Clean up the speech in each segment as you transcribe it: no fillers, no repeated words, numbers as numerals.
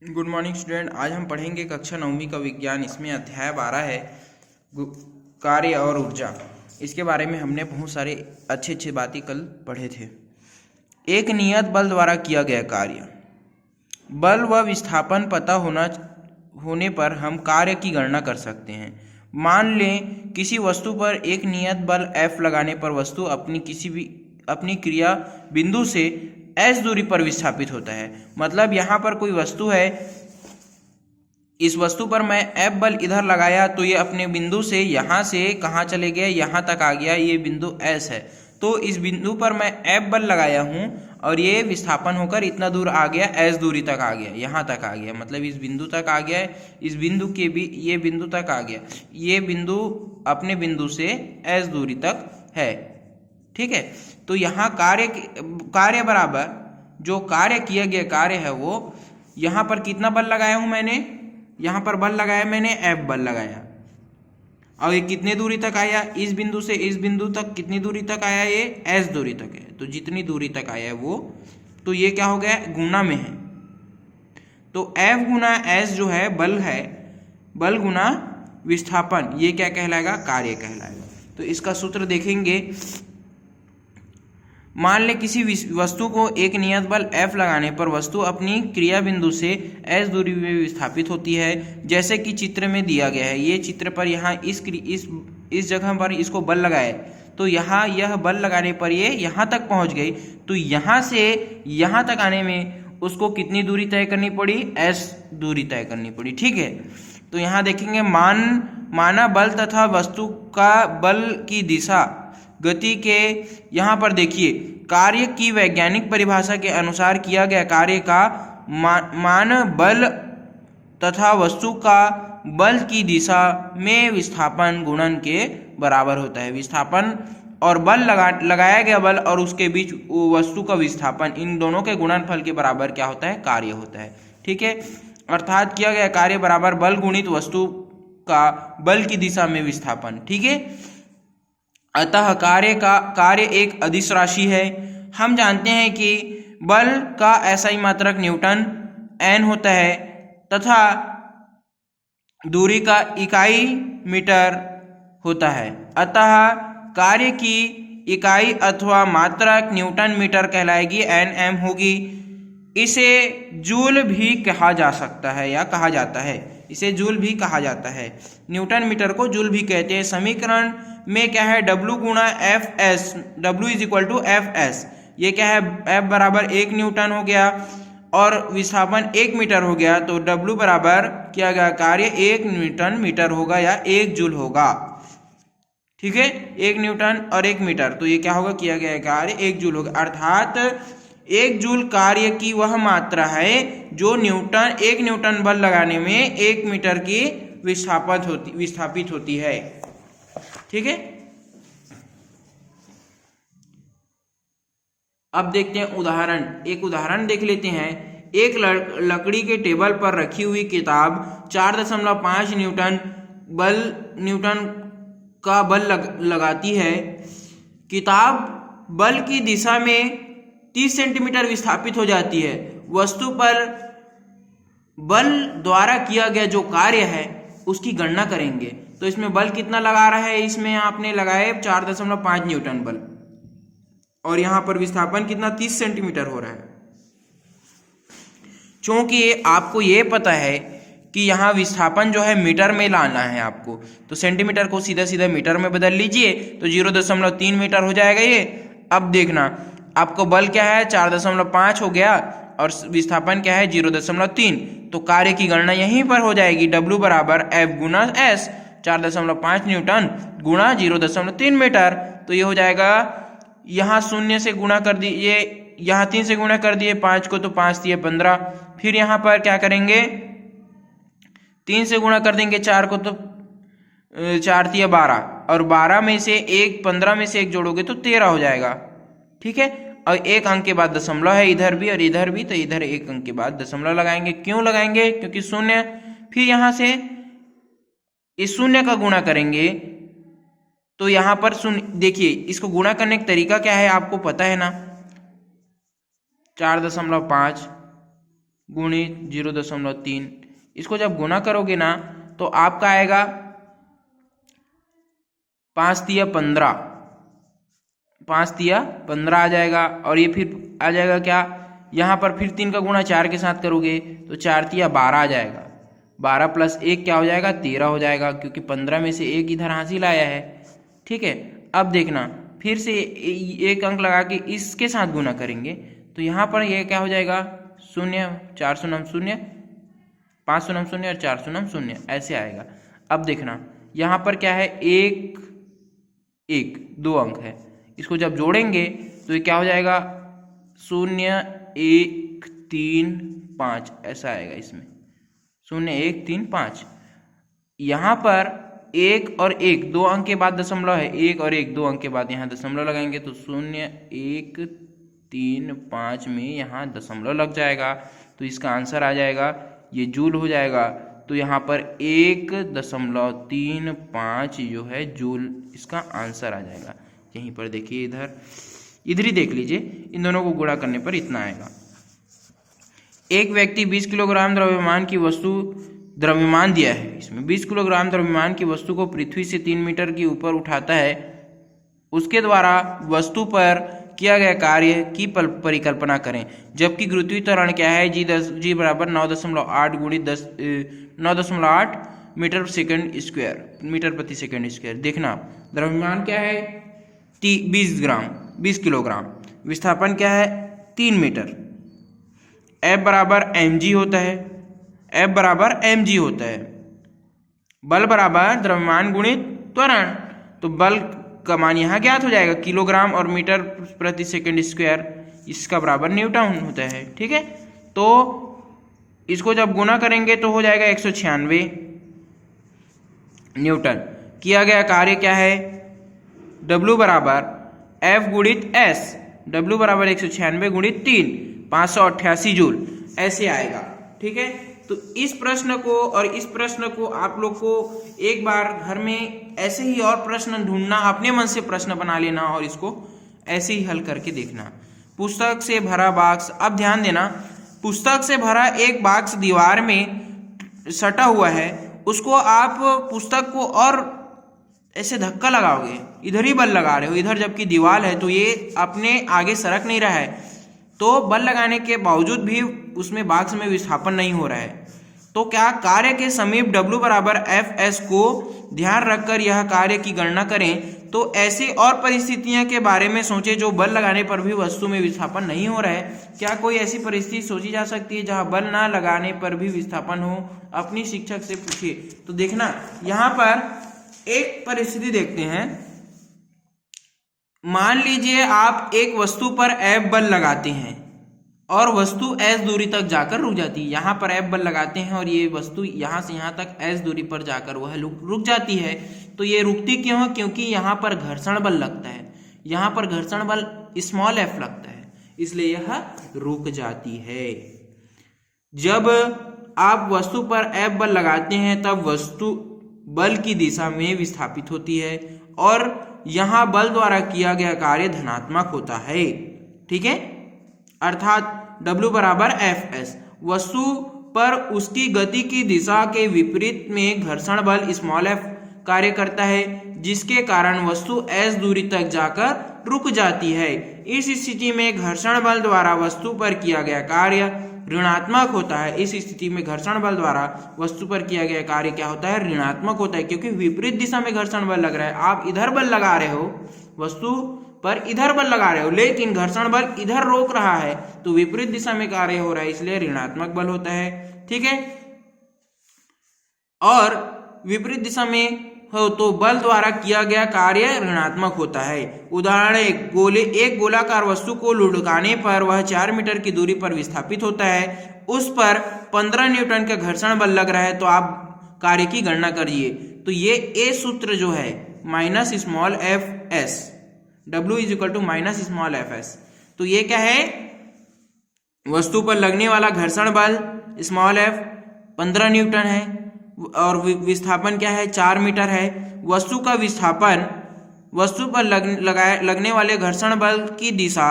Good morning student. आज हम पढ़ेंगे कक्षा 9वीं का विज्ञान। इसमें अध्याय 12 है कार्य और ऊर्जा। इसके बारे में हमने बहुत सारे अच्छे बातें कल पढ़े थे। एक नियत बल द्वारा किया गया कार्य। बल व विस्थापन पता होने पर हम कार्य की गणना कर सकते हैं। मान लें किसी वस्तु पर एक नियत बल F लगाने पर वस्तु अपनी क्रिया बिंदु से S दूरी पर विस्थापित होता है। मतलब यहाँ पर कोई वस्तु है, इस वस्तु पर मैं F बल इधर लगाया तो ये अपने बिंदु से यहाँ से कहाँ चले गए, यहाँ तक आ गया। ये बिंदु S है, तो इस बिंदु पर मैं F बल लगाया हूँ और ये विस्थापन होकर इतना दूर आ गया, S दूरी तक आ गया, यहाँ तक आ गया। मतलब इस बिंदु तक आ गया, इस बिंदु के भी ये बिंदु तक आ गया। ये बिंदु अपने बिंदु से S दूरी तक है। ठीक है, तो यहाँ कार्य बराबर जो कार्य किया गया कार्य है वो यहाँ पर कितना बल लगाया हूँ मैंने, यहाँ पर बल लगाया मैंने F बल लगाया और ये कितने दूरी तक आया, इस बिंदु से इस बिंदु तक कितनी दूरी तक आया, ये S दूरी तक है। तो जितनी दूरी तक आया है वो, तो ये क्या हो गया, गुना में है। तो F गुना S जो है बल है, बल गुना विस्थापन, ये क्या कहलाएगा, कार्य कहलाएगा। तो इसका सूत्र देखेंगे। मान ले किसी वस्तु को एक नियत बल F लगाने पर वस्तु अपनी क्रिया बिंदु से S दूरी में विस्थापित होती है, जैसे कि चित्र में दिया गया है। ये चित्र पर यहाँ इस जगह पर इसको बल लगाए तो यहाँ यह बल लगाने पर ये यहाँ तक पहुँच गई। तो यहाँ से यहाँ तक आने में उसको कितनी दूरी तय करनी पड़ी, S दूरी तय करनी पड़ी। ठीक है, तो यहाँ देखेंगे माना बल तथा वस्तु का बल की दिशा गति के, यहाँ पर देखिए कार्य की वैज्ञानिक परिभाषा के अनुसार किया गया कार्य का मान बल तथा वस्तु का बल की दिशा में विस्थापन गुणन के बराबर होता है। विस्थापन और बल लगाया गया बल और उसके बीच वस्तु का विस्थापन, इन दोनों के गुणनफल के बराबर क्या होता है, कार्य होता है। ठीक है, अर्थात किया गया कार्य बराबर बल गुणित वस्तु का बल की दिशा में विस्थापन। ठीक है, अतः कार्य एक अदिश राशि है। हम जानते हैं कि बल का SI मात्रक न्यूटन N होता है तथा दूरी का इकाई मीटर होता है। अतः कार्य की इकाई अथवा मात्रक न्यूटन मीटर कहलाएगी, Nm होगी। इसे जूल भी कहा जा सकता है या कहा जाता है, इसे जूल भी कहा जाता है। न्यूटन मीटर को जूल भी कहते हैं। समीकरण में क्या है, W गुणा Fs, W is equal to Fs। ये क्या है, F बराबर 1 न्यूटन हो गया और विस्थापन 1 मीटर हो गया। तो W बराबर किया गया कार्य 1 न्यूटन मीटर होगा या 1 जूल होगा। ठीक है, 1 न्यूटन और 1 मीटर, तो ये क्या होगा, किया गया कार्य 1 जूल होगा। अर्थात 1 जूल कार्य की वह मात्रा है जो 1 न्यूटन बल लगाने में 1 मीटर की विस्थापित होती है। ठीक है, अब देखते हैं उदाहरण। एक उदाहरण देख लेते हैं। एक लकड़ी के टेबल पर रखी हुई किताब 4.5 न्यूटन का बल लगाती है। किताब बल की दिशा में 30 सेंटीमीटर विस्थापित हो जाती है। वस्तु पर बल द्वारा किया गया जो कार्य है उसकी गणना करेंगे। तो इसमें बल कितना लगा रहा है, इसमें आपने लगाए 4.5 न्यूटन बल और यहाँ पर विस्थापन कितना, 30 सेंटीमीटर हो रहा है। क्योंकि आपको ये पता है कि यहाँ विस्थापन जो है मीटर में लाना है आपको, तो सेंटीमीटर को सीधा सीधा मीटर में बदल लीजिए तो 0.3 मीटर हो जाएगा ये। अब देखना आपको बल क्या है, 4.5 हो गया और विस्थापन क्या है, 0.3। तो कार्य की गणना यहीं पर हो जाएगी। W बराबर F गुना S, 4.5 न्यूटन गुणा 0.3 मीटर। तो ये हो जाएगा, यहाँ 0 से गुणा कर दिए, यहाँ 3 से गुणा कर दिए 5 को, तो 5 दिए 15। फिर यहाँ पर क्या करेंगे, 3 से गुणा कर देंगे 4 को, तो 4 दिए 12 और 12 में से 15 में से 1 जोड़ोगे तो 13 हो जाएगा। ठीक है, और 1 अंक के बाद दशमलव है इधर भी और इधर भी, तो इधर 1 अंक के बाद दशमलव लगाएंगे। क्यों लगाएंगे, क्योंकि 0। फिर यहाँ से इस 0 का गुणा करेंगे तो यहाँ पर 0, देखिए इसको गुणा करने का तरीका क्या है आपको पता है ना, 4.5 गुणित 0.3, इसको जब गुना करोगे ना तो आपका आएगा 5 तिया 15, 5 तिया 15 आ जाएगा। और ये फिर आ जाएगा क्या, यहाँ पर फिर 3 का गुणा 4 के साथ करोगे तो 4 तिया 12 आ जाएगा। 12 प्लस 1 क्या हो जाएगा, 13 हो जाएगा, क्योंकि 15 में से 1 इधर हासिल आया है। ठीक है, अब देखना फिर से एक अंक लगा के इसके साथ गुना करेंगे तो यहाँ पर ये क्या हो जाएगा, 0, 4 शून्य 0, 5 शून्य 0 और 4 शून्य 0 ऐसे आएगा। अब देखना यहाँ पर क्या है, 1 1 2 अंक है, इसको जब जोड़ेंगे तो ये क्या हो जाएगा, 0 1 3 5 ऐसा आएगा। इसमें 0 1 3 5, यहाँ पर 1 और 1 2 अंक के बाद दशमलव है, 1 और 1 2 अंक के बाद यहाँ दशमलव लगाएंगे तो 0 1 3 5 में यहाँ दशमलव लग जाएगा तो इसका आंसर आ जाएगा, ये जूल हो जाएगा। तो यहाँ पर 1.35 जो है जूल इसका आंसर आ जाएगा। यहीं पर देखिए, इधर ही देख लीजिए, इन दोनों को गुणा करने पर इतना आएगा। एक व्यक्ति 20 किलोग्राम द्रव्यमान दिया है, इसमें 20 किलोग्राम द्रव्यमान की वस्तु को पृथ्वी से 3 मीटर के ऊपर उठाता है। उसके द्वारा वस्तु पर किया गया कार्य की परिकल्पना करें। जबकि गुरुत्वीय त्वरण क्या है, जी बराबर 9.8 गुणित 9.8 मीटर सेकंड स्क्वायर, मीटर प्रति सेकंड स्क्वायर। देखना द्रव्यमान क्या है, 20 किलोग्राम, विस्थापन क्या है 3 मीटर, F बराबर mg होता है, F बराबर mg होता है। बल बराबर द्रव्यमान गुणित त्वरण, तो बल का मान यहाँ ज्ञात हो जाएगा, किलोग्राम और मीटर प्रति सेकंड स्क्वायर, इसका बराबर न्यूटन होता है। ठीक है, तो इसको जब गुना करेंगे तो हो जाएगा 196 न्यूटन। किया गया कार्य क्या है, W बराबर F गुणित S, W बराबर 196 गुणित 3, 588 जूल ऐसे आएगा। ठीक है, तो इस प्रश्न को और इस प्रश्न को आप लोग को एक बार घर में ऐसे ही और प्रश्न ढूंढना, अपने मन से प्रश्न बना लेना और इसको ऐसे ही हल करके देखना। पुस्तक से भरा बॉक्स, अब ध्यान देना, पुस्तक से भरा एक बॉक्स दीवार में सटा हुआ है, उसको आप पुस्तक को और ऐसे धक्का लगाओगे, इधर ही बल लगा रहे हो, इधर जबकि दीवार है तो ये अपने आगे सरक नहीं रहा है, तो बल लगाने के बावजूद भी उसमें बॉक्स में विस्थापन नहीं हो रहा है। तो क्या कार्य के समीप W बराबर Fs को ध्यान रखकर यह कार्य की गणना करें। तो ऐसी और परिस्थितियां के बारे में सोचें जो बल लगाने पर भी वस्तु में विस्थापन नहीं हो रहा है। क्या कोई ऐसी परिस्थिति सोची जा सकती है जहां बल ना लगाने पर भी विस्थापन हो, अपनी शिक्षक से पूछिए। तो देखना यहाँ पर एक परिस्थिति देखते हैं, मान लीजिए आप एक वस्तु पर F बल लगाते हैं और वस्तु S दूरी तक जाकर रुक जाती है। यहाँ पर F बल लगाते हैं और ये वस्तु यहाँ से यहाँ तक S दूरी पर जाकर वह रुक जाती है। तो ये रुकती क्यों है, क्योंकि यहाँ पर घर्षण बल लगता है, यहाँ पर घर्षण बल स्मॉल f लगता है, इसलिए यह रुक जाती है। जब आप वस्तु पर F बल लगाते हैं तब वस्तु बल की दिशा में विस्थापित होती है और यहाँ बल द्वारा किया गया कार्य धनात्मक होता है। ठीक है, अर्थात W बराबर Fs, वस्तु पर उसकी गति की दिशा के विपरीत में घर्षण बल स्मॉल f कार्य करता है, जिसके कारण वस्तु S दूरी तक जाकर रुक जाती है। इस स्थिति में घर्षण बल द्वारा वस्तु पर किया गया कार्य ऋणात्मक होता है। इस स्थिति में घर्षण बल द्वारा वस्तु पर किया गया कार्य क्या होता है, ऋणात्मक होता है, क्योंकि विपरीत दिशा में घर्षण बल लग रहा है। आप इधर बल लगा रहे हो, वस्तु पर इधर बल लगा रहे हो, लेकिन घर्षण बल इधर रोक रहा है, तो विपरीत दिशा में कार्य हो रहा है, इसलिए ऋणात्मक बल होता है। ठीक है, और विपरीत दिशा में हो तो बल द्वारा किया गया कार्य ऋणात्मक होता है। उदाहरण एक गोलाकार वस्तु को लुढ़काने पर वह 4 मीटर की दूरी पर विस्थापित होता है, उस पर 15 न्यूटन का घर्षण बल लग रहा है, तो आप कार्य की गणना करिए। तो ये ए सूत्र जो है minus small F S, W is equal to minus small F S, तो ये क्या है, वस्तु पर लगने वाला घर्षण बल स्मॉल एफ 15 न्यूटन है और विस्थापन क्या है 4 मीटर है। वस्तु का विस्थापन वस्तु पर लगने वाले घर्षण बल की दिशा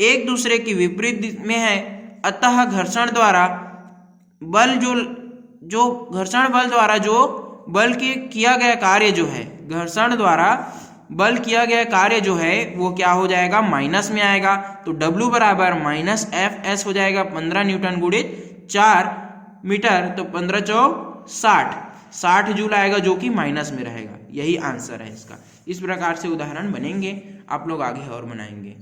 एक दूसरे की विपरीत में है अतः घर्षण द्वारा बल जो घर्षण बल द्वारा जो बल के किया गया कार्य जो है, घर्षण द्वारा बल किया गया कार्य जो है वो क्या हो जाएगा, माइनस में आएगा। तो W बराबर माइनस एफ एस हो जाएगा 15 न्यूटन गुणित 4 मीटर, तो 15 चौक 60 जूल आएगा जो कि माइनस में रहेगा। यही आंसर है इसका। इस प्रकार से उदाहरण बनेंगे, आप लोग आगे और बनाएंगे।